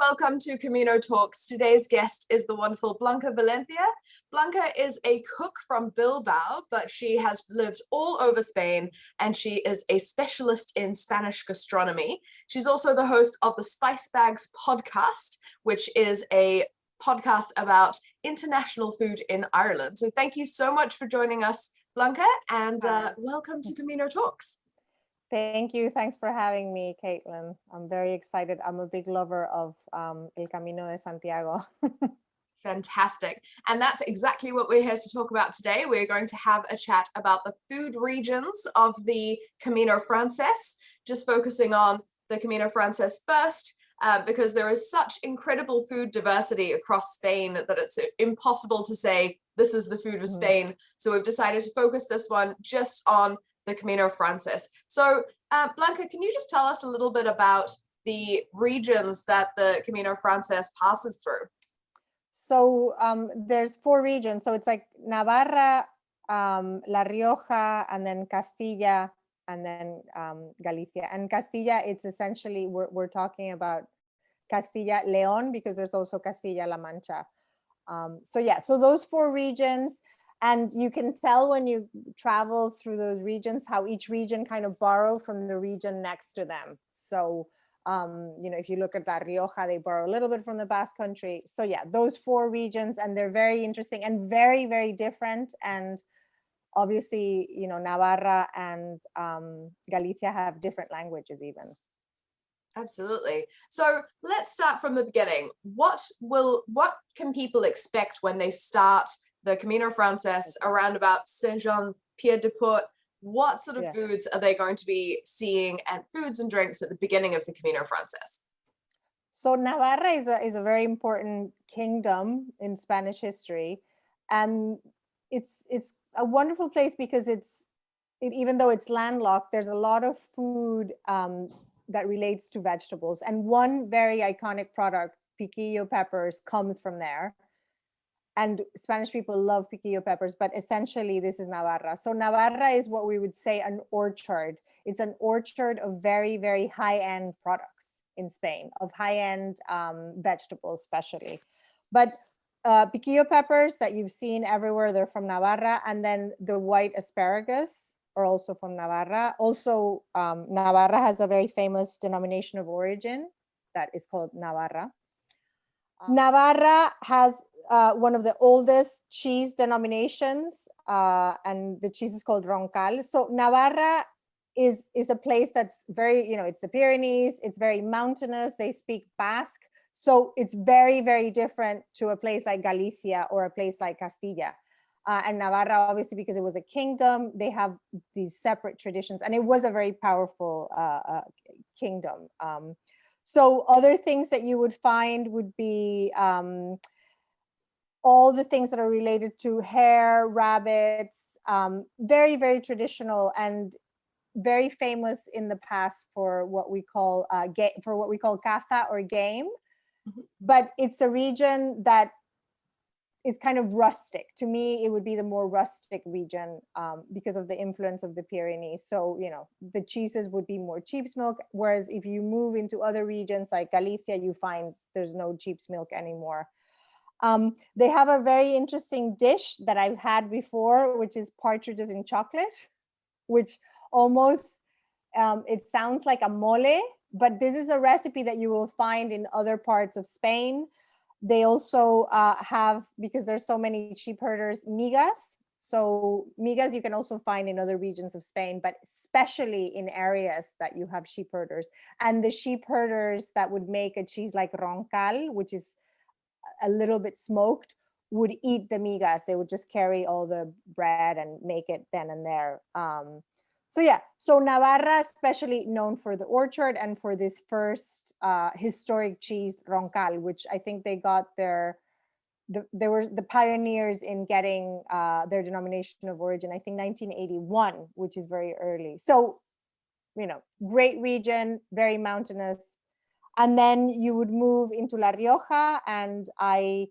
welcome to Camino Talks. Today's guest is the wonderful Blanca Valencia. Blanca is a cook from Bilbao, but she has lived all over Spain and she is a specialist in Spanish gastronomy. She's also the host of the Spice Bags podcast, which is a podcast about international food in Ireland. So thank you so much for joining us, Blanca, and welcome to Camino Talks. Thank you. Thanks for having me, Caitlin. I'm very excited. I'm a big lover of El Camino de Santiago. Fantastic. And that's exactly what we're here to talk about today. We're going to have a chat about the food regions of the Camino Frances, just focusing on the Camino Frances first, because there is such incredible food diversity across Spain that it's impossible to say this is the food of Spain. So we've decided to focus this one just on the Camino Frances. So Blanca, can you just tell us a little bit about the regions that the Camino Frances passes through? So there's 4 regions. So it's like Navarra, La Rioja, and then Castilla, and then Galicia. And Castilla, it's essentially, we're talking about Castilla Leon, because there's also Castilla-La Mancha. So yeah, so those 4 regions. And you can tell when you travel through those regions how each region kind of borrow from the region next to them. So, you know, if you look at La Rioja, they borrow a little bit from the Basque Country. So yeah, those 4 regions, and they're very interesting and very, very different. And obviously, you know, Navarra and Galicia have different languages even. Absolutely. So let's start from the beginning. What can people expect when they start the Camino Frances around about Saint-Jean-Pied-de-Port? What sort of foods are they going to be seeing, and foods and drinks at the beginning of the Camino Frances? So Navarra is a very important kingdom in Spanish history, and it's a wonderful place because even though it's landlocked, there's a lot of food that relates to vegetables, and one very iconic product, piquillo peppers, comes from there. And Spanish people love piquillo peppers, but essentially this is Navarra. So Navarra is what we would say an orchard. It's an orchard of very, very high-end products in Spain, of high-end vegetables especially. But piquillo peppers that you've seen everywhere, they're from Navarra. And then the white asparagus are also from Navarra. Also, Navarra has a very famous denomination of origin that is called Navarra. Navarra has one of the oldest cheese denominations, and the cheese is called Roncal. So Navarra is a place that's very, you know, it's the Pyrenees, it's very mountainous, they speak Basque. So it's very, very different to a place like Galicia or a place like Castilla. And Navarra, obviously, because it was a kingdom, they have these separate traditions, and it was a very powerful kingdom. So other things that you would find would be all the things that are related to hare, rabbits, very, very traditional and very famous in the past for what we call caza or game. But it's a region that is kind of rustic. To me, it would be the more rustic region because of the influence of the Pyrenees. So, you know, the cheeses would be more sheep's milk, whereas if you move into other regions like Galicia, you find there's no sheep's milk anymore. They have a very interesting dish that I've had before, which is partridges in chocolate, which almost, it sounds like a mole, but this is a recipe that you will find in other parts of Spain. They also have, because there's so many sheep herders, migas. So migas you can also find in other regions of Spain, but especially in areas that you have sheep herders. And the sheep herders that would make a cheese like Roncal, which is a little bit smoked, would eat the migas. They would just carry all the bread and make it then and there. So yeah, so Navarra, especially known for the orchard and for this first historic cheese, Roncal, which I think they got they were the pioneers in getting their denomination of origin, I think 1981, which is very early. So, you know, great region, very mountainous. And then you would move into La Rioja, and I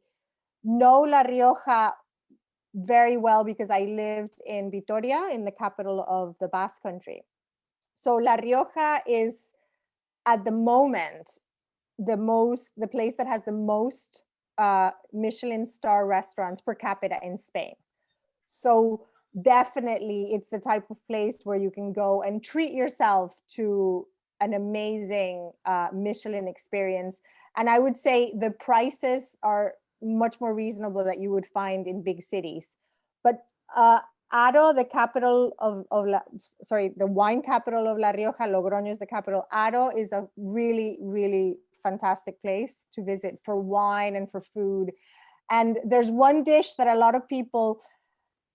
know La Rioja very well because I lived in Vitoria, in the capital of the Basque Country. So La Rioja is, at the moment, the place that has the most Michelin star restaurants per capita in Spain. So definitely it's the type of place where you can go and treat yourself to an amazing Michelin experience. And I would say the prices are much more reasonable that you would find in big cities. But Aro, the capital the wine capital of La Rioja, Logroño is the capital. Aro is a really, really fantastic place to visit for wine and for food. And there's one dish that a lot of people,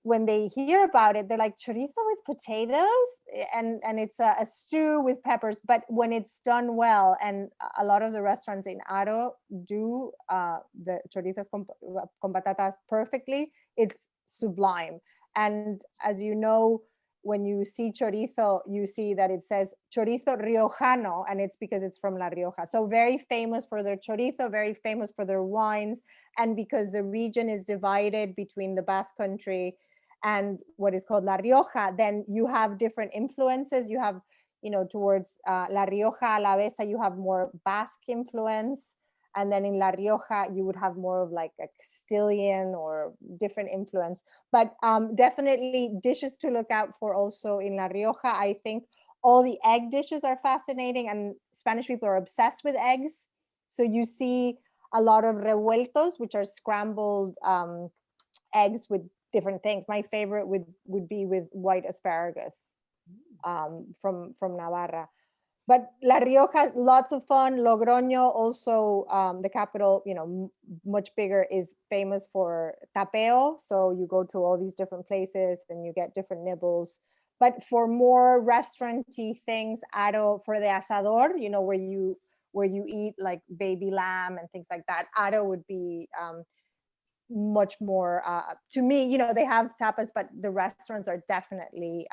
when they hear about it, they're like, chorizo with potatoes, and it's a stew with peppers. But when it's done well, and a lot of the restaurants in Aro do the chorizos con patatas perfectly, it's sublime. And as you know, when you see chorizo, you see that it says chorizo riojano, and it's because it's from La Rioja. So very famous for their chorizo, very famous for their wines, and because the region is divided between the Basque Country and what is called La Rioja, then you have different influences. You have, towards La Rioja, Alavesa, you have more Basque influence. And then in La Rioja, you would have more of like a Castilian or different influence. But definitely dishes to look out for also in La Rioja. I think all the egg dishes are fascinating, and Spanish people are obsessed with eggs. So you see a lot of revueltos, which are scrambled eggs with different things. My favorite would be with white asparagus from Navarra. But La Rioja, lots of fun. Logroño, also the capital, much bigger, is famous for tapeo. So you go to all these different places and you get different nibbles. But for more restaurant-y things, Aro, for the asador, where you eat like baby lamb and things like that, Aro would be much more, to me, they have tapas, but the restaurants are definitely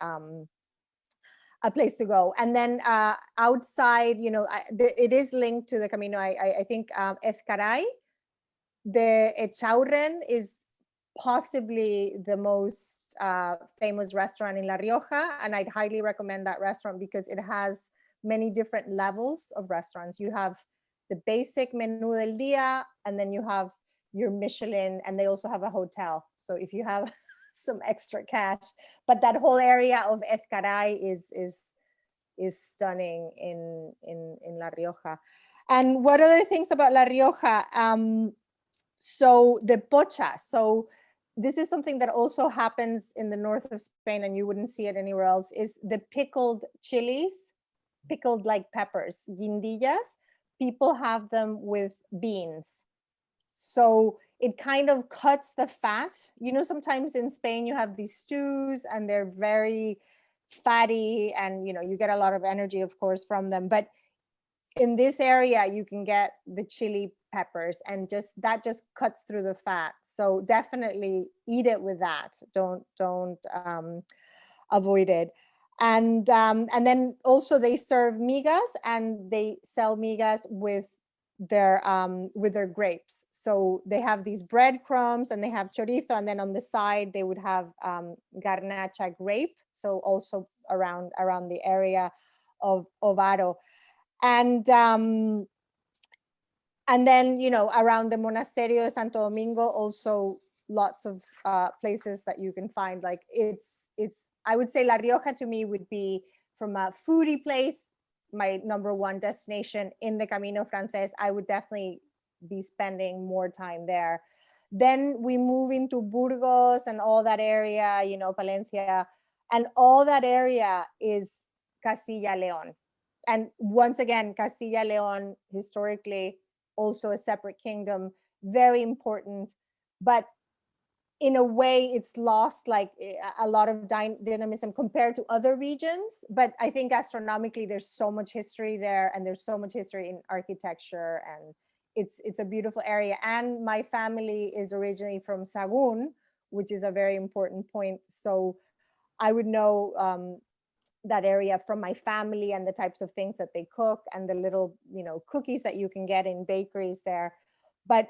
a place to go. And then outside, it is linked to the Camino. I think Ezcaray, the Echaurren, is possibly the most famous restaurant in La Rioja, and I'd highly recommend that restaurant because it has many different levels of restaurants. You have the basic menú del día, and then you have your Michelin, and they also have a hotel. So if you have some extra cash, but that whole area of Ezcaray is stunning in La Rioja. And what other things about La Rioja? So the pocha. So this is something that also happens in the north of Spain, and you wouldn't see it anywhere else, is the pickled chilies, pickled like peppers, guindillas. People have them with beans. So it kind of cuts the fat. Sometimes in Spain you have these stews and they're very fatty, and you get a lot of energy, of course, from them. But in this area you can get the chili peppers, and that just cuts through the fat. So definitely eat it with that. Don't avoid it. And then also they serve migas, and they sell migas with their grapes. So they have these breadcrumbs, and they have chorizo, and then on the side they would have garnacha grape. So also around the area of Aro. And then around the Monasterio de Santo Domingo, also lots of places that you can find. Like it's I would say La Rioja to me would be, from a foodie place, my number one destination in the Camino Frances. I would definitely be spending more time there. Then we move into Burgos and all that area, Palencia, and all that area is Castilla and Leon. And once again, Castilla and Leon, historically, also a separate kingdom, very important. But in a way, it's lost like a lot of dynamism compared to other regions. But I think gastronomically, there's so much history there, and there's so much history in architecture, and it's a beautiful area. And my family is originally from Sahagún, which is a very important point. So I would know that area from my family, and the types of things that they cook, and the little cookies that you can get in bakeries there. But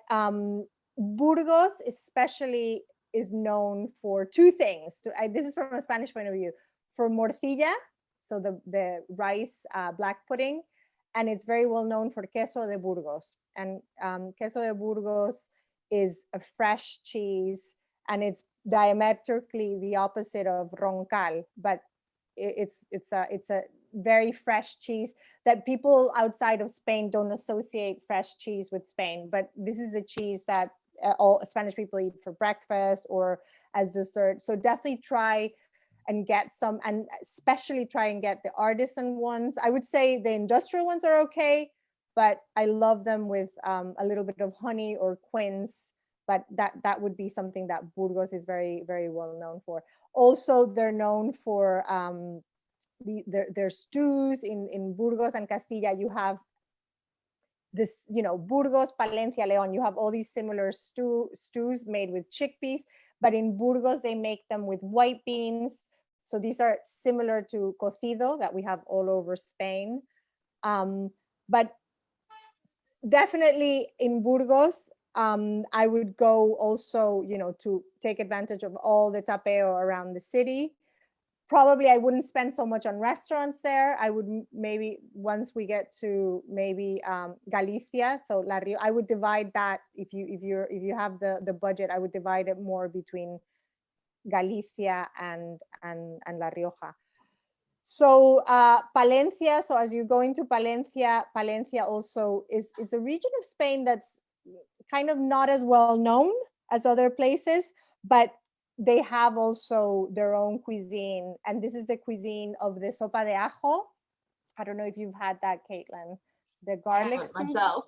Burgos especially is known for two things. This is from a Spanish point of view: for morcilla, so the rice black pudding, and it's very well known for queso de Burgos. And queso de Burgos is a fresh cheese, and it's diametrically the opposite of roncal, but it's a very fresh cheese that people outside of Spain don't associate fresh cheese with Spain. But this is the cheese that all Spanish people eat for breakfast or as dessert. So definitely try and get some, and especially try and get the artisan ones. I would say the industrial ones are okay, but I love them with a little bit of honey or quince. But that would be something that Burgos is very, very well known for. Also, they're known for their stews in Burgos and Castilla. You have this, Burgos, Palencia, Leon, you have all these similar stews made with chickpeas, but in Burgos, they make them with white beans. So these are similar to cocido that we have all over Spain. But definitely in Burgos, I would go also, to take advantage of all the tapeo around the city. Probably I wouldn't spend so much on restaurants there. I would maybe, once we get to maybe Galicia, so La Rioja, I would divide that. If you have the budget, I would divide it more between Galicia and La Rioja. So Palencia, so as you go into Palencia also is a region of Spain that's kind of not as well known as other places, but they have also their own cuisine. And this is the cuisine of the sopa de ajo. I don't know if you've had that, Caitlin. The garlic soup. Myself.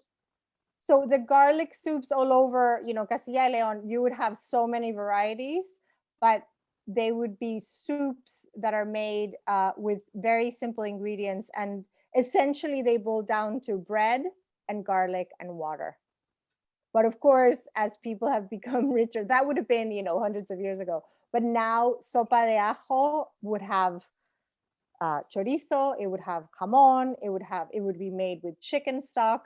So the garlic soups all over, Castilla y Leon, you would have so many varieties, but they would be soups that are made with very simple ingredients. And essentially they boil down to bread and garlic and water. But of course, as people have become richer, that would have been, hundreds of years ago. But now sopa de ajo would have chorizo, it would have jamón, it would be made with chicken stock.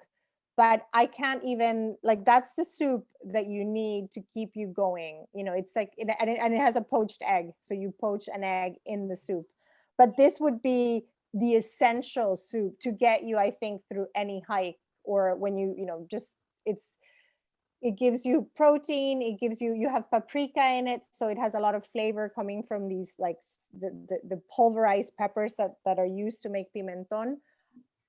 But I can't even, that's the soup that you need to keep you going. It's like, and it has a poached egg. So you poach an egg in the soup. But this would be the essential soup to get you, I think, through any hike, or when it gives you protein, you have paprika in it. So it has a lot of flavor coming from these, the pulverized peppers that are used to make pimentón.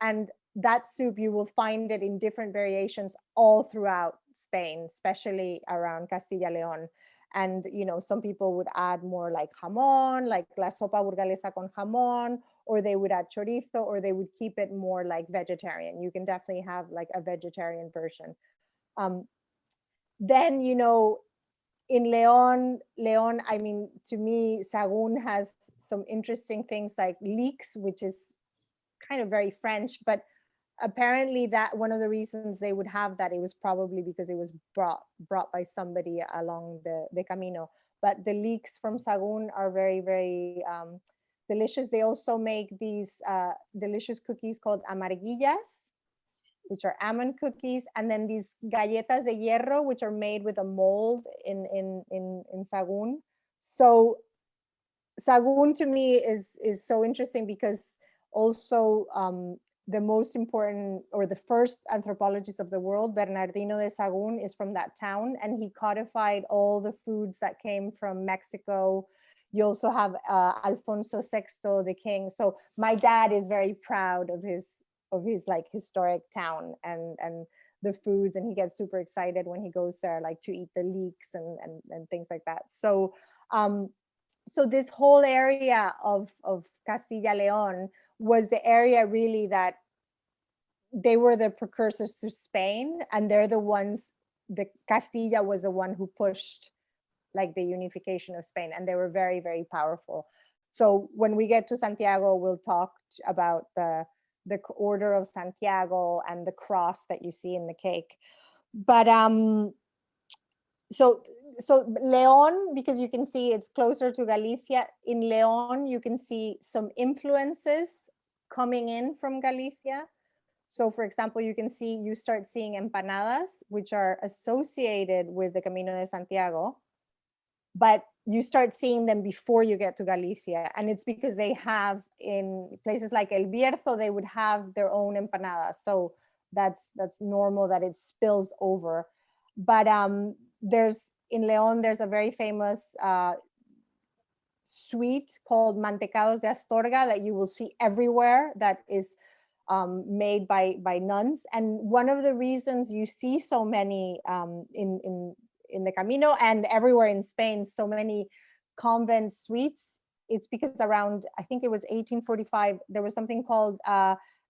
And that soup, you will find it in different variations all throughout Spain, especially around Castilla y Leon. And, some people would add more like jamón, like la sopa burgalesa con jamón, or they would add chorizo, or they would keep it more like vegetarian. You can definitely have like a vegetarian version. Then, in Leon, I mean, to me, Sahagún has some interesting things like leeks, which is kind of very French, but apparently that one of the reasons they would have that, it was probably because it was brought by somebody along the Camino. But the leeks from Sahagún are very, very delicious. They also make these delicious cookies called amarguillas, which are almond cookies, and then these galletas de hierro, which are made with a mold in Sahagún. So Sahagún to me is so interesting because also the most important, or the first anthropologist of the world, Bernardino de Sahagún, is from that town, and he codified all the foods that came from Mexico. You also have Alfonso VI, the king. So my dad is very proud of his like historic town and the foods, and he gets super excited when he goes there, like to eat the leeks and things like that. So so this whole area of Castilla y Leon was the area really that they were the precursors to Spain, and they're the ones, the Castilla was the one who pushed like the unification of Spain, and they were very, very powerful. So when we get to Santiago, we'll talk about the order of Santiago and the cross that you see in the cake. But so Leon, because you can see it's closer to Galicia, in Leon you can see some influences coming in from Galicia. So for example, you start seeing empanadas, which are associated with the Camino de Santiago, but you start seeing them before you get to Galicia. And it's because they have, in places like El Bierzo, they would have their own empanadas. So that's normal that it spills over. But in Leon, there's a very famous sweet called mantecados de Astorga that you will see everywhere, that is made by nuns. And one of the reasons you see so many in the Camino and everywhere in Spain, so many convent sweets, it's because around, I think it was 1845, there was something called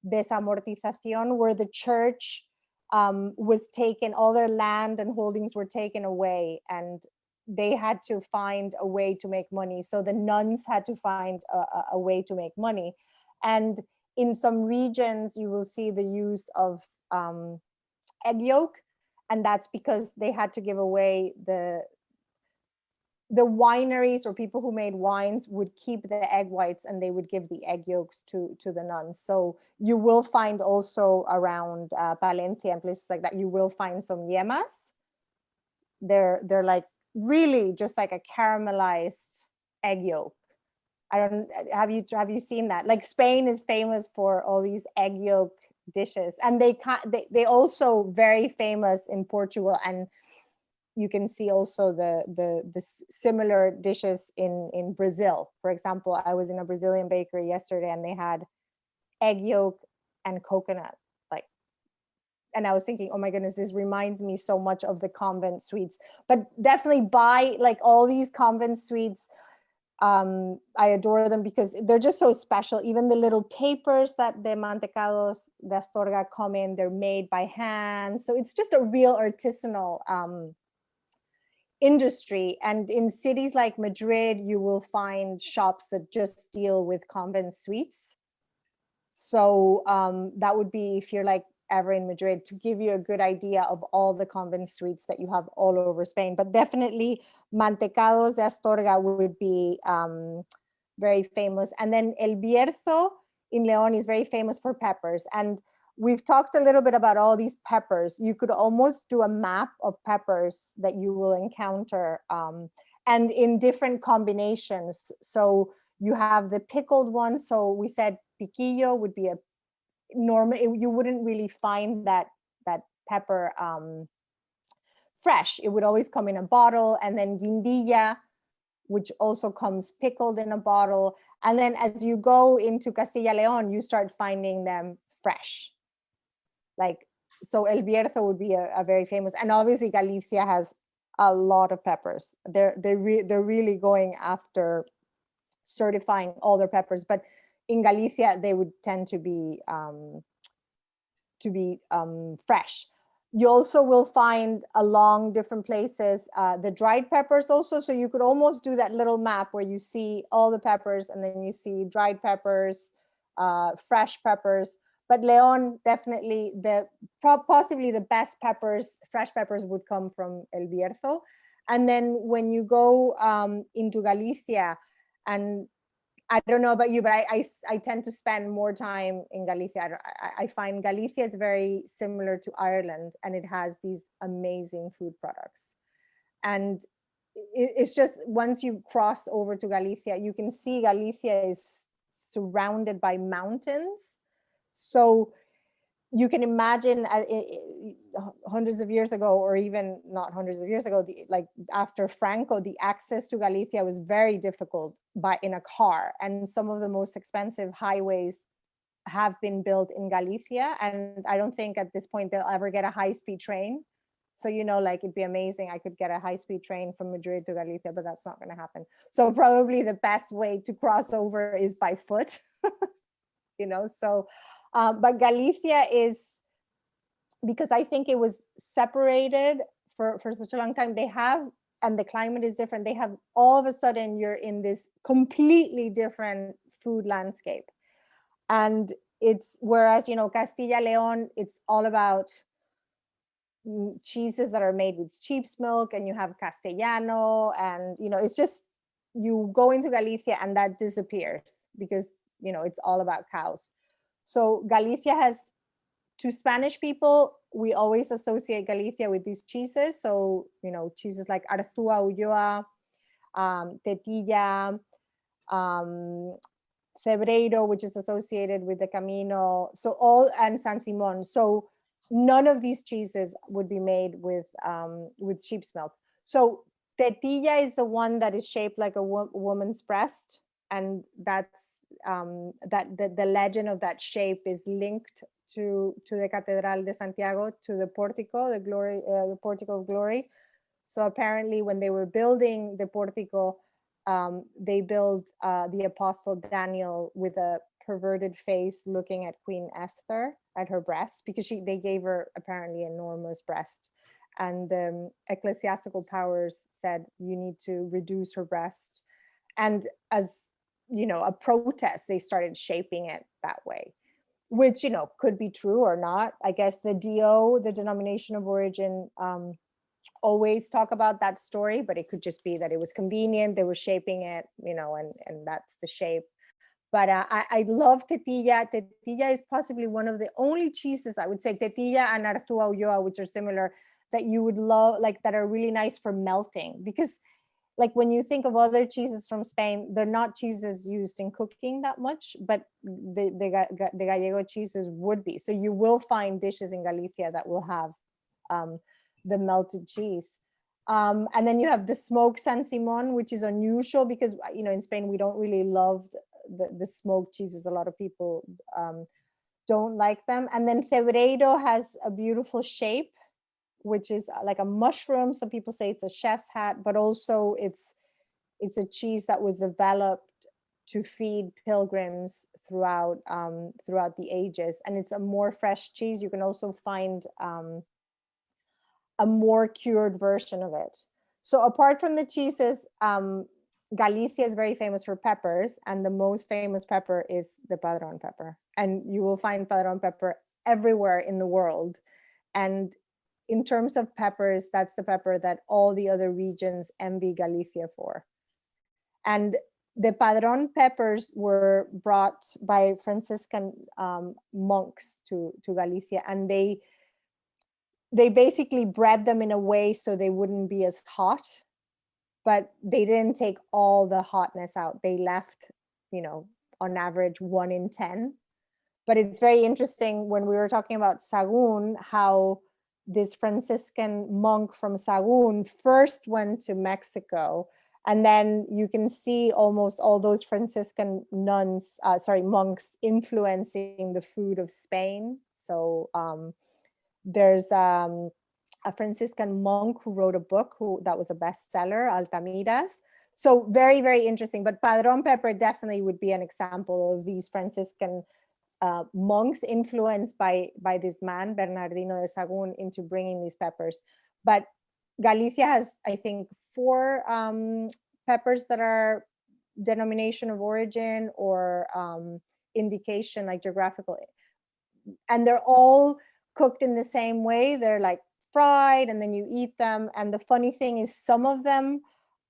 desamortización, where the church was taken, all their land and holdings were taken away, and they had to find a way to make money. So the nuns had to find a way to make money. And in some regions, you will see the use of egg yolk, and that's because they had to give away the wineries, or people who made wines would keep the egg whites and they would give the egg yolks to the nuns. So you will find also around Palencia and places like that, you will find some yemas. They're like really just like a caramelized egg yolk. Have you seen that? Like, Spain is famous for all these egg yolk dishes, and they also very famous in Portugal, and you can see also the similar dishes in Brazil. For example, I was in a Brazilian bakery yesterday and they had egg yolk and coconut, like, and I was thinking, oh my goodness, this reminds me so much of the convent sweets. But definitely buy like all these convent sweets. I adore them because they're just so special. Even the little papers that the mantecados de Astorga come in, they're made by hand. So it's just a real artisanal industry. And in cities like Madrid, you will find shops that just deal with convent sweets. So that would be, if you're like ever in Madrid, to give you a good idea of all the convent sweets that you have all over Spain. But definitely mantecados de Astorga would be very famous. And then El Bierzo in León is very famous for peppers. And we've talked a little bit about all these peppers. You could almost do a map of peppers that you will encounter, and in different combinations. So you have the pickled one. So we said piquillo would be a normal, you wouldn't really find that pepper fresh. It would always come in a bottle. And then guindilla, which also comes pickled in a bottle. And then as you go into Castilla and Leon, you start finding them fresh. Like, so El Bierzo would be a very famous, and obviously Galicia has a lot of peppers. They're really going after certifying all their peppers, but in Galicia they would tend to be fresh. You also will find along different places the dried peppers also. So you could almost do that little map where you see all the peppers, and then you see dried peppers, fresh peppers. But Leon, definitely possibly the best peppers, fresh peppers, would come from El Bierzo. And then when you go into Galicia, and I don't know about you, but I tend to spend more time in Galicia. I find Galicia is very similar to Ireland, and it has these amazing food products. And it's just, once you cross over to Galicia, you can see Galicia is surrounded by mountains. So you can imagine hundreds of years ago, or even not hundreds of years ago, like after Franco, the access to Galicia was very difficult in a car. And some of the most expensive highways have been built in Galicia. And I don't think at this point they'll ever get a high-speed train. So, like, it'd be amazing. I could get a high-speed train from Madrid to Galicia, but that's not going to happen. So probably the best way to cross over is by foot, so... but Galicia is, because I think it was separated for such a long time, and the climate is different, they have, all of a sudden you're in this completely different food landscape. And it's, whereas, Castilla and Leon, it's all about cheeses that are made with sheep's milk, and you have Castellano, and, it's just, you go into Galicia and that disappears because, it's all about cows. So Galicia has, to Spanish people, we always associate Galicia with these cheeses. So, cheeses like Arzúa, Ulloa, Tetilla, Cebreiro, which is associated with the Camino, and San Simon. So none of these cheeses would be made with sheep's milk. So Tetilla is the one that is shaped like a woman's breast, and that's the legend of that shape is linked to the Catedral de Santiago, to the portico, the portico of glory. So apparently when they were building the portico, they built the apostle Daniel with a perverted face looking at Queen Esther at her breast, because they gave her apparently enormous breast, and the ecclesiastical powers said you need to reduce her breast, and as a protest, they started shaping it that way, which could be true or not. I guess the denomination of origin, always talk about that story, but it could just be that it was convenient, they were shaping it, and that's the shape. But I love Tetilla. Tetilla is possibly one of the only cheeses, I would say, Tetilla and Artua Ulloa, which are similar, that you would love, like that are really nice for melting, because like when you think of other cheeses from Spain, they're not cheeses used in cooking that much, but the Gallego cheeses would be. So you will find dishes in Galicia that will have the melted cheese. And then you have the smoked San Simon, which is unusual because, in Spain, we don't really love the smoked cheeses. A lot of people don't like them. And then Cebreiro has a beautiful shape, which is like a mushroom. Some people say it's a chef's hat, but also it's a cheese that was developed to feed pilgrims throughout the ages. And it's a more fresh cheese. You can also find a more cured version of it. So apart from the cheeses, Galicia is very famous for peppers, and the most famous pepper is the Padron pepper. And you will find Padron pepper everywhere in the world. And in terms of peppers, that's the pepper that all the other regions envy Galicia for. And the Padron peppers were brought by Franciscan monks to Galicia, and they basically bred them in a way so they wouldn't be as hot, but they didn't take all the hotness out. They left, on average 1 in 10. But it's very interesting when we were talking about Sahagún, how this Franciscan monk from Sahagún first went to Mexico, and then you can see almost all those Franciscan monks influencing the food of Spain. So there's a Franciscan monk who wrote a book that was a bestseller, Altamiras. So very, very interesting. But Padron pepper definitely would be an example of these Franciscan monks influenced by this man, Bernardino de Sahagún, into bringing these peppers. But Galicia has, I think, 4 peppers that are denomination of origin or indication, like geographical. And they're all cooked in the same way. They're like fried and then you eat them. And the funny thing is some of them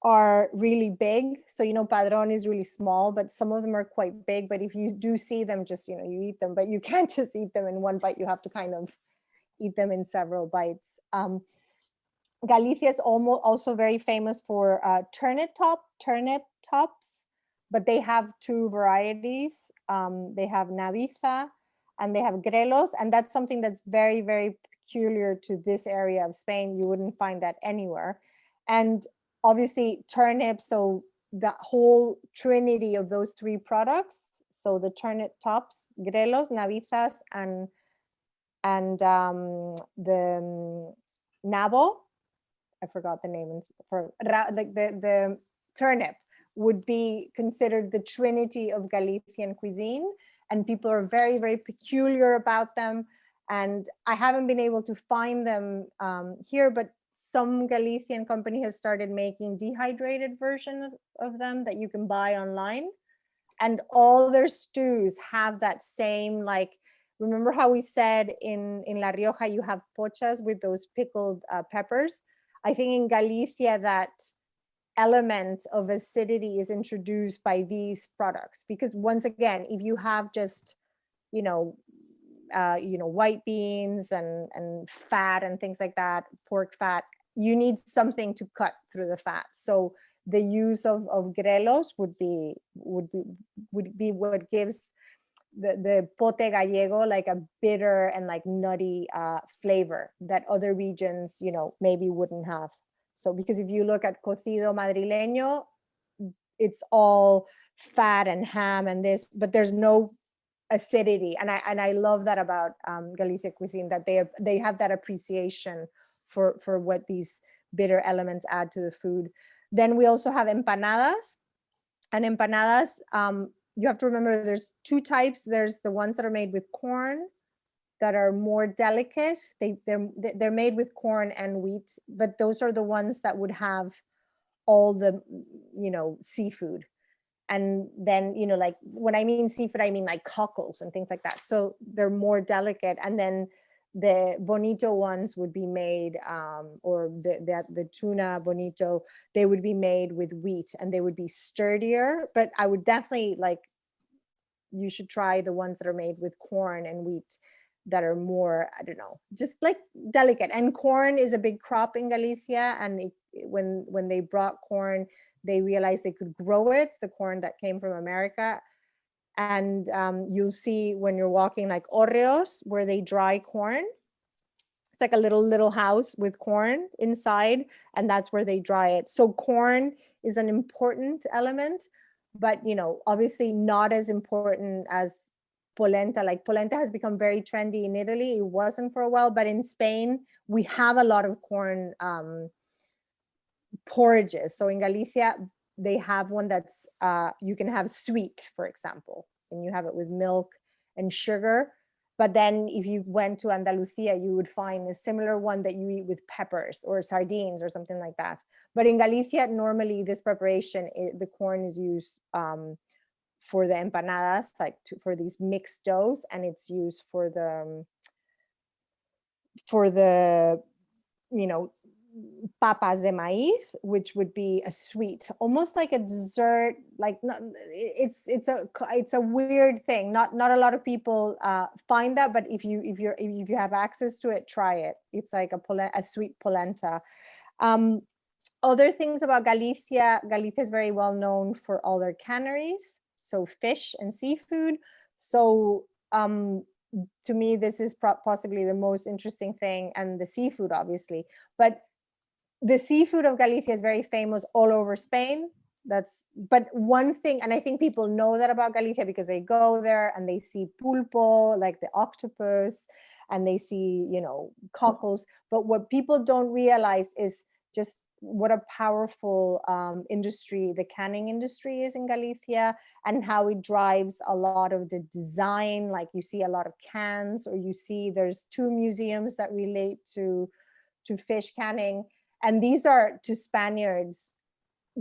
are really big. So, Padron is really small, but some of them are quite big. But if you do see them, just, you eat them, but you can't just eat them in one bite. You have to kind of eat them in several bites. Galicia is also very famous for turnip tops, but they have 2 varieties. They have Naviza and they have Grelos, and that's something that's very, very peculiar to this area of Spain. You wouldn't find that anywhere. And obviously turnips, so the whole trinity of those 3 products, so the turnip tops, Grelos, Navizas, and the nabo, I forgot the name for the turnip, would be considered the trinity of Galician cuisine. And people are very, very peculiar about them. And I haven't been able to find them here, but some Galician company has started making dehydrated version of them that you can buy online. And all their stews have that same, like, remember how we said in La Rioja, you have pochas with those pickled peppers? I think in Galicia, that element of acidity is introduced by these products, because once again, if you have just white beans and fat and things like that, pork fat, you need something to cut through the fat. So the use of grelos would be what gives the pote gallego like a bitter and like nutty flavor that other regions, you know, maybe wouldn't have. So because if you look at cocido madrileño, it's all fat and ham and this, but there's no acidity, and I love that about Galicia cuisine, that they have that appreciation for what these bitter elements add to the food. Then we also have empanadas, and empanadas, you have to remember there's two types. There's the ones that are made with corn that are more delicate. They're made with corn and wheat, but those are the ones that would have all the, you know, seafood. And then, you know, like when I mean seafood, I mean like cockles and things like that. So they're more delicate. And then the bonito ones would be made, or the tuna bonito, they would be made with wheat and they would be sturdier. But I would definitely like, you should try the ones that are made with corn and wheat that are more, I don't know, just like delicate. And corn is a big crop in Galicia. And when they brought corn, they realized they could grow it, the corn that came from America. And you'll see when you're walking like Orreos, where they dry corn. It's like a little house with corn inside, and that's where they dry it. So corn is an important element, but, you know, obviously not as important as polenta. Like polenta has become very trendy in Italy. It wasn't for a while, but in Spain, we have a lot of corn porridges. So in Galicia, they have one that's you can have sweet, for example, and you have it with milk and sugar. But then if you went to Andalusia, you would find a similar one that you eat with peppers or sardines or something like that. But in Galicia, normally this preparation, the corn is used for the empanadas, like for these mixed doughs, and it's used for the you know, papas de maíz, which would be a sweet, almost like a dessert. Like, not, it's a weird thing. Not a lot of people find that, but if you have access to it, try it. It's like a sweet polenta. Other things about Galicia is very well known for all their canneries, so fish and seafood. So to me, this is possibly the most interesting thing, and the seafood, obviously. But the seafood of Galicia is very famous all over Spain. But one thing, and I think people know that about Galicia because they go there and they see pulpo, like the octopus, and they see, you know, cockles. But what people don't realize is just what a powerful industry the canning industry is in Galicia, and how it drives a lot of the design. Like you see a lot of cans, or you see there's 2 museums that relate to fish canning. And these are, to Spaniards,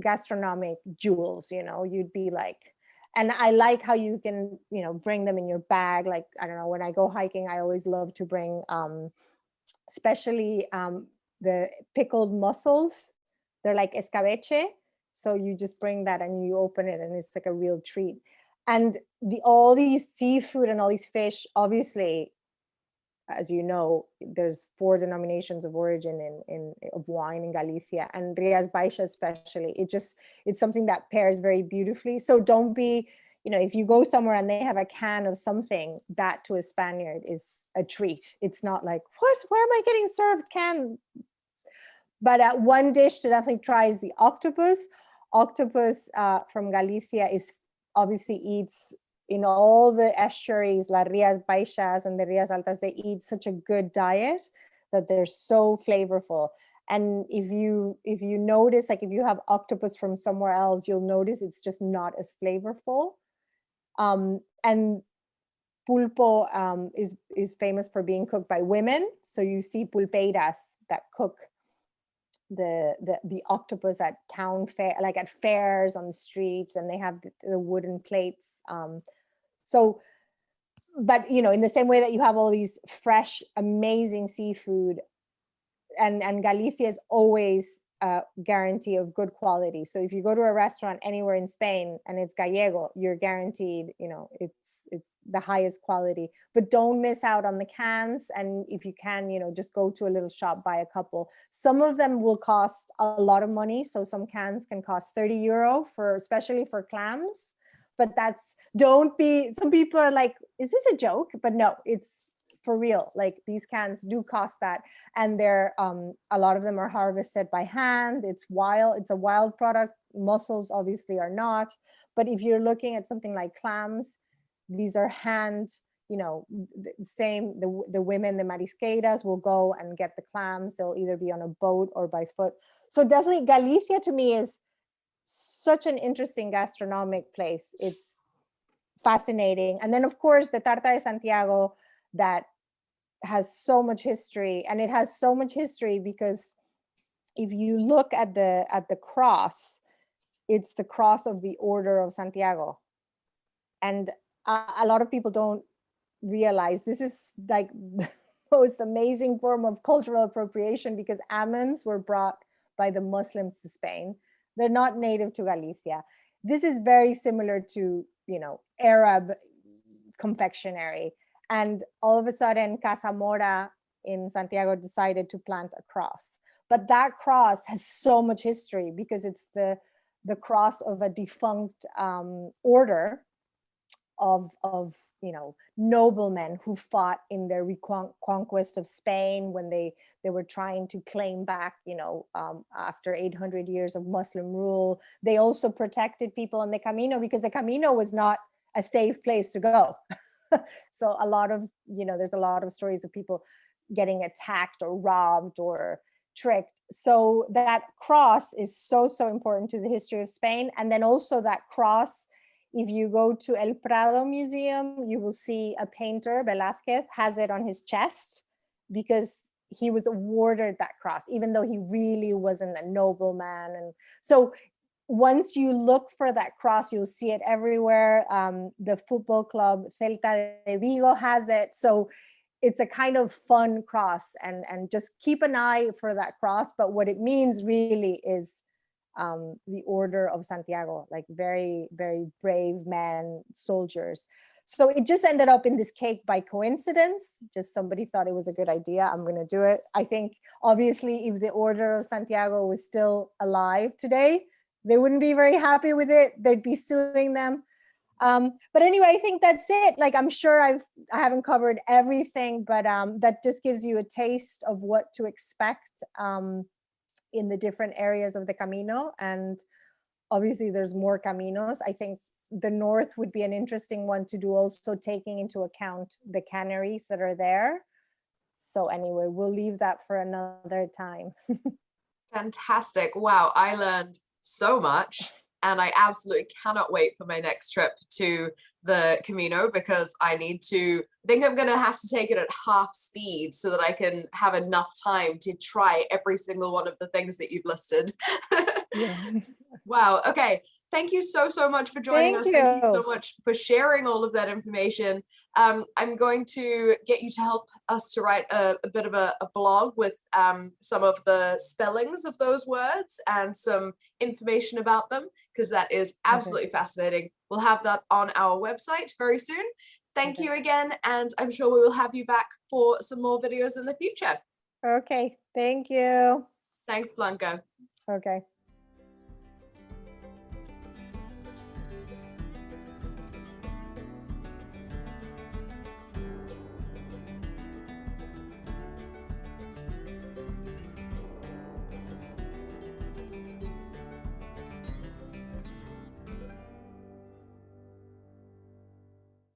gastronomic jewels, you know. You'd be like, and I like how you can, you know, bring them in your bag. Like, I don't know, when I go hiking, I always love to bring especially the pickled mussels. They're like escabeche. So you just bring that and you open it, and it's like a real treat. And all these seafood and all these fish, obviously, as you know, there's 4 denominations of origin of wine in Galicia, and Rías Baixas especially. It's something that pairs very beautifully. So don't be, you know, if you go somewhere and they have a can of something, that to a Spaniard is a treat. It's not like, what? Where am I getting served can? But one dish to definitely try is the octopus. Octopus from Galicia is obviously eats in all the estuaries, La Rías Baixas and the Rías Altas. They eat such a good diet that they're so flavorful. And if you notice, like if you have octopus from somewhere else, you'll notice it's just not as flavorful. And pulpo is famous for being cooked by women. So you see pulpeiras that cook the octopus at town fair, like at fairs on the streets, and they have the wooden plates. So, but you know, in the same way that you have all these fresh, amazing seafood, and Galicia is always guarantee of good quality. So if you go to a restaurant anywhere in Spain and it's gallego, you're guaranteed, it's the highest quality. But don't miss out on the cans. And if you can, just go to a little shop, buy a couple. Some of them will cost a lot of money. So some cans can cost €30 especially for clams. But some people are like, is this a joke? But no, it's for real. Like, these cans do cost that, and they're a lot of them are harvested by hand. It's a wild product. Mussels obviously are not, but if you're looking at something like clams, these are hand, the women, the marisqueiras, will go and get the clams. They'll either be on a boat or by foot. So definitely Galicia to me is such an interesting gastronomic place. It's fascinating. And then of course the Tarta de Santiago, that has so much history, and it has so much history because if you look at the cross, it's the cross of the Order of Santiago, and a lot of people don't realize this is like the most amazing form of cultural appropriation, because almonds were brought by the Muslims to Spain. They're not native to Galicia. This is very similar to Arab confectionery. And all of a sudden, Casa Mora in Santiago decided to plant a cross. But that cross has so much history because it's the cross of a defunct order of noblemen who fought in their reconquest of Spain when they were trying to claim back, after 800 years of Muslim rule. They also protected people on the Camino, because the Camino was not a safe place to go. So there's a lot of stories of people getting attacked or robbed or tricked. So that cross is so important to the history of Spain. And then also that cross, if you go to El Prado Museum, you will see a painter, Velázquez, has it on his chest because he was awarded that cross, even though he really wasn't a nobleman. And so once you look for that cross, you'll see it everywhere. The football club Celta de Vigo has it. So it's a kind of fun cross, and just keep an eye for that cross. But what it means really is the Order of Santiago, like very, very brave men, soldiers. So it just ended up in this cake by coincidence. Just somebody thought it was a good idea. I'm going to do it. I think obviously if the Order of Santiago was still alive today, they wouldn't be very happy with it. They'd be suing them. But anyway, I think that's it. Like, I'm sure I haven't covered everything, but that just gives you a taste of what to expect in the different areas of the Camino. And obviously there's more Caminos. I think the north would be an interesting one to do, also taking into account the canneries that are there. So anyway, we'll leave that for another time. Fantastic. Wow, I learned so much, and I absolutely cannot wait for my next trip to the Camino, because I think I'm gonna have to take it at half speed so that I can have enough time to try every single one of the things that you've listed. Yeah. Wow. Okay. Thank you so much for joining us. Thank you so much for sharing all of that information. I'm going to get you to help us to write a bit of a blog with some of the spellings of those words and some information about them, because that is absolutely fascinating. We'll have that on our website very soon. Thank you again, and I'm sure we will have you back for some more videos in the future. Okay. Thank you. Thanks, Blanca. Okay.